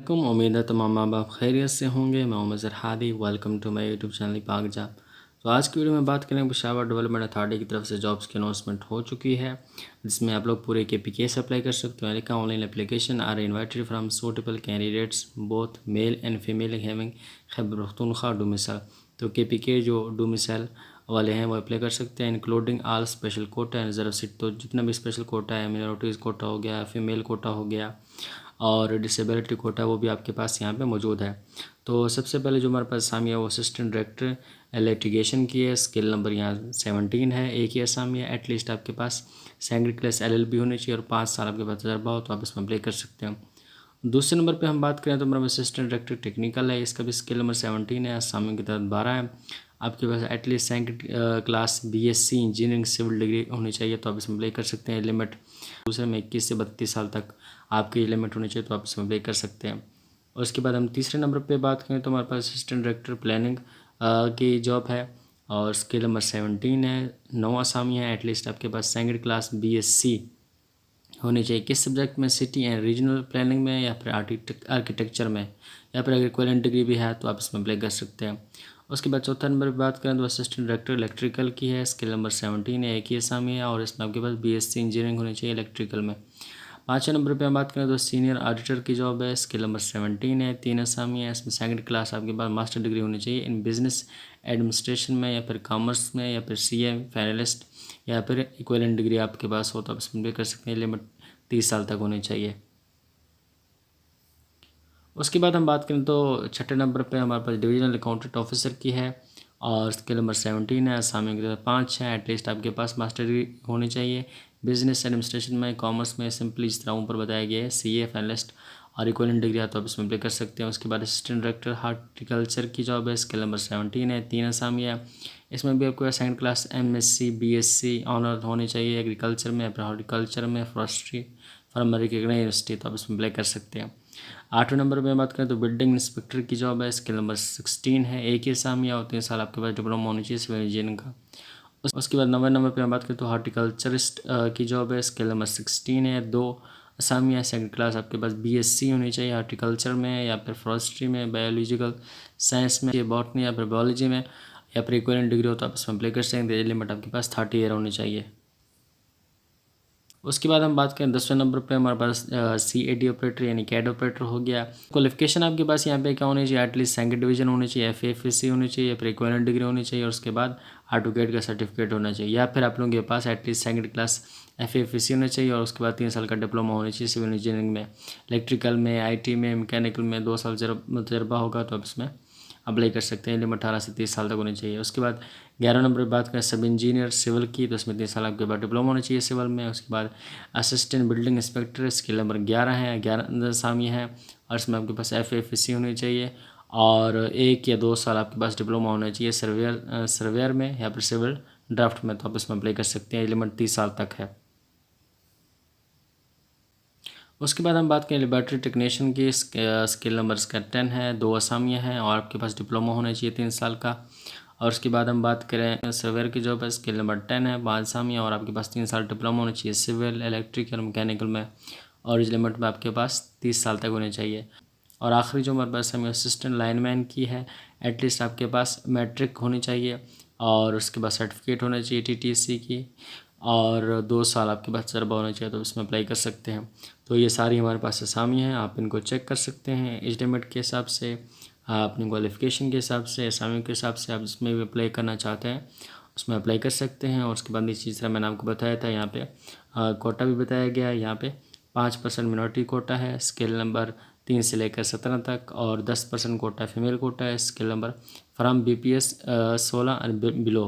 उम्मीद है तमाम माँ बाप खैरियत से होंगे। मैं Umar Hadi, welcome to my YouTube channel Pak job. तो आज की वीडियो में बात करेंगे पेशावर डेवलपमेंट अथॉरिटी की तरफ से जॉब्स की अनाउंसमेंट हो चुकी है, जिसमें आप लोग पूरे KPK से अप्लाई कर सकते हो। लिखा online application are invited from suitable candidates both male and female having Khyber Pakhtunkhwa domicile. तो KPK जो डोमिसाइल वाले हैं वो अप्लाई कर सकते हैं, including all special quota and reserve seat. तो जितना भी स्पेशल कोटा है, मिनोरिटीज़ कोटा हो गया, फीमेल कोटा हो गया और डिसेबिलिटी कोटा, वो भी आपके पास यहाँ पे मौजूद है। तो सबसे पहले जो हमारे पास असामी है वो असिस्टेंट डायरेक्टर लिटिगेशन की है। स्किल नंबर यहाँ 17 है। एक ही असामी है। एटलीस्ट आपके पास सेकेंड क्लास LLB होनी चाहिए और 5 साल आपके पास तजर्बा हो तो आप इसमें अप्लाई कर सकते हैं। दूसरे नंबर पे हम बात करें तो हमारा असिस्टेंट डायरेक्टर टेक्निकल है। इसका भी स्किल नंबर 17 है। असामी की तरफ 12 है। आपके पास at least second class BSc engineering civil degree होनी चाहिए तो आप इसमें अप्लाई कर सकते हैं। लिमिट दूसरे में 21 से 32 साल तक आपकी लिमिट होनी चाहिए तो आप इसमें अप्लाई कर सकते हैं। और उसके बाद हम तीसरे नंबर पे बात करें तो हमारे पास असिस्टेंट डायरेक्टर प्लानिंग की जॉब है और स्किल नंबर 17 है। 9 असामी है। एटलीस्ट आपके पास सेकेंड क्लास BSc होनी चाहिए। किस सब्जेक्ट में? सिटी एंड रीजनल प्लानिंग में या फिर आर्किटेक्चर में, या फिर अगर इक्विवेलेंट डिग्री भी है तो आप इसमें अप्लाई कर सकते हैं। उसके बाद चौथा नंबर पर बात करें तो असिस्टेंट डायरेक्टर इलेक्ट्रिकल की है। स्किल नंबर 17 है। एक ही असामी है और इसमें आपके पास BSc इंजीनियरिंग होनी चाहिए इलेक्ट्रिकल में। पाँचवें नंबर पे हम बात करें तो सीनियर ऑडिटर की जॉब है। स्किल नंबर 17 है। 3 असामी है। इसमें सेकंड क्लास आपके पास मास्टर डिग्री होनी चाहिए इन बिजनेस एडमिनिस्ट्रेशन में या फिर कॉमर्स में या फिर CA फाइनलिस्ट या फिर इक्विवेलेंट डिग्री आपके पास हो तो आप इसमें भी कर सकते हैं। लिमिट 30 साल तक होनी चाहिए। उसके बाद हम बात करें तो छठे नंबर पे हमारे पास डिविजनल अकाउंटेंट ऑफिसर की है और स्किल नंबर 17 है। असामी की तरफ 5 है। एटलीस्ट आपके पास मास्टर डिग्री होनी चाहिए बिजनेस एडमिनिस्ट्रेशन में, कॉमर्स में, सिंपली इस तरह ऊपर बताया गया है, CA फाइनलिस्ट और इक्विवेलेंट डिग्री है तो आप इसमें अप्लाई कर सकते हैं। उसके बाद असिस्टेंट डायरेक्टर हार्टिकल्चर की जॉब है। स्किल नंबर 17 है। 3 असामी है। इसमें भी आपको second class MSc BSc honour होनी चाहिए एग्रीकल्चर में या फिर हॉर्टिकल्चर में, फॉरेस्ट्री फ्रॉम रिकग्नाइज्ड यूनिवर्सिटी तो आप इसमें अप्लाई कर सकते हैं। 8वें नंबर पे बात करें तो बिल्डिंग इंस्पेक्टर की जॉब है। स्किल नंबर 16 है। एक ही असामी है और 3 साल आपके पास डिप्लोमा होनी चाहिए सिविल इंजीनियरिंग का। उसके बाद 9वें नंबर पे हम बात करें तो हॉर्टिकल्चरिस्ट की जॉब है। स्किल नंबर 16 है। 2 असामी है। सेकंड क्लास आपके पास BSc होनी चाहिए हॉर्टिकल्चर में या फिर फॉरेस्ट्री में, बायोलॉजिकल साइंस में, बॉटनी या फिर बायोलॉजी में, या फिर इक्विवेलेंट डिग्री हो तो आप इसमें अप्लाई कर सकते हैं। लिमिट आपके पास 30 ईयर होनी चाहिए। उसके बाद हम बात करें 10वें नंबर पे हमारे पास CAD ऑपरेटर यानी CAD ऑपरेटर हो गया। क्वालिफिकेशन आपके पास यहाँ पे क्या होनी चाहिए? एटलीस्ट सेकंड डिवीजन होनी चाहिए, FFSC होनी चाहिए, फिर इक्विवेलेंट डिग्री होनी चाहिए और उसके बाद AutoCAD का सर्टिफिकेट होना चाहिए, या फिर आप लोगों के पास एटलीस्ट सेकंड क्लास FFSC होना चाहिए और उसके बाद 3 साल का डिप्लोमा होना चाहिए सिविल इंजीनियरिंग में, इलेक्ट्रिकल में, IT में, मैकेनिकल में 2 साल तजर्बा होगा तो आप इसमें अप्लाई कर सकते हैं। लिमिट 18 से 30 साल तक होनी चाहिए। उसके बाद 11 नंबर पर बात करें सब इंजीनियर सिविल की तो इसमें 3 साल आपके बाद डिप्लोमा होना चाहिए सिविल में। उसके बाद assistant building inspector skill number 11 है। 11 असामी है और इसमें आपके पास FFSC होनी चाहिए और 1 या 2 साल आपके पास डिप्लोमा होना चाहिए सर्वेयर में या फिर सिविल ड्राफ्ट में तो आप इसमें अप्लाई कर सकते हैं। लिमिट 30 साल तक है। उसके बाद हम बात करें लेबोरेटरी टेक्नीशियन की। स्किल नंबर इसका 10 है। 2 असामियाँ हैं और आपके पास डिप्लोमा होना चाहिए 3 साल का। और उसके बाद हम बात करें सर्वेयर की जॉब है। स्किल नंबर 10 है। 5 असामियाँ और आपके पास 3 साल डिप्लोमा होना चाहिए सिविल, इलेक्ट्रिकल, मैकेनिकल में और एज लिमिट में आपके पास 30 साल तक होने चाहिए। और आखिरी जो हमारे पास हमें असिस्टेंट लाइनमैन की है। एटलीस्ट आपके पास मैट्रिक होनी चाहिए और उसके बाद सर्टिफिकेट होना चाहिए TTC की और 2 साल आपके पास तजर्बा होना चाहिए तो इसमें अप्लाई कर सकते हैं। तो ये सारी हमारे पास असामियाँ हैं, आप इनको चेक कर सकते हैं एज लिमिट के हिसाब से, अपनी क्वालिफ़िकेशन के हिसाब से, असामियों के हिसाब से। आप जिसमें भी अप्लाई करना चाहते हैं उसमें अप्लाई कर सकते हैं। और उसके बाद इसी तरह मैंने आपको बताया था यहाँ पे कोटा भी बताया गया है। यहाँ पे 5% मिनॉरिटी कोटा है स्केल नंबर 3 से लेकर 17 तक और 10% कोटा फीमेल कोटा है scale number from BPS 16 and below.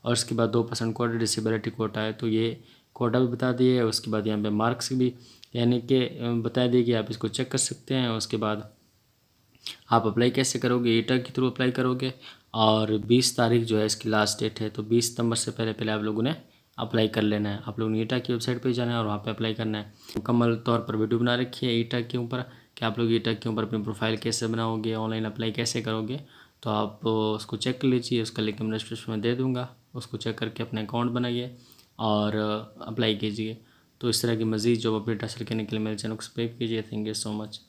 और उसके बाद 2% कोटा डिसेबिलिटी कोटा है। तो ये कोटा भी बता दिए। उसके बाद यहाँ पे मार्क्स भी यानी कि बता दिए कि आप इसको चेक कर सकते हैं। उसके बाद आप अप्लाई कैसे करोगे? ईटा के थ्रू अप्लाई करोगे और 20 तारीख जो है इसकी लास्ट डेट है। तो 20 सितंबर से पहले पहले आप लोगों ने अप्लाई कर लेना है। आप लोगों ने ईटा की वेबसाइट पे जाना है और वहाँ पे अप्लाई करना है। मुकम्मल तौर पर वीडियो बना रखी है ईटा के ऊपर कि आप लोग ईटा के ऊपर अपनी प्रोफाइल कैसे बनाओगे, ऑनलाइन अप्लाई कैसे करोगे। तो आप उसको चेक कर लीजिए, उसका लिंक मैं डिस्क्रिप्शन में दे दूँगा। उसको चेक करके अपना अकाउंट बनाइए और अप्लाई कीजिए। तो इस तरह की मज़ीद जॉब अपडेट हासिल करने के लिए मेरे चैनल को सब्सक्राइब कीजिए। Thank you so much.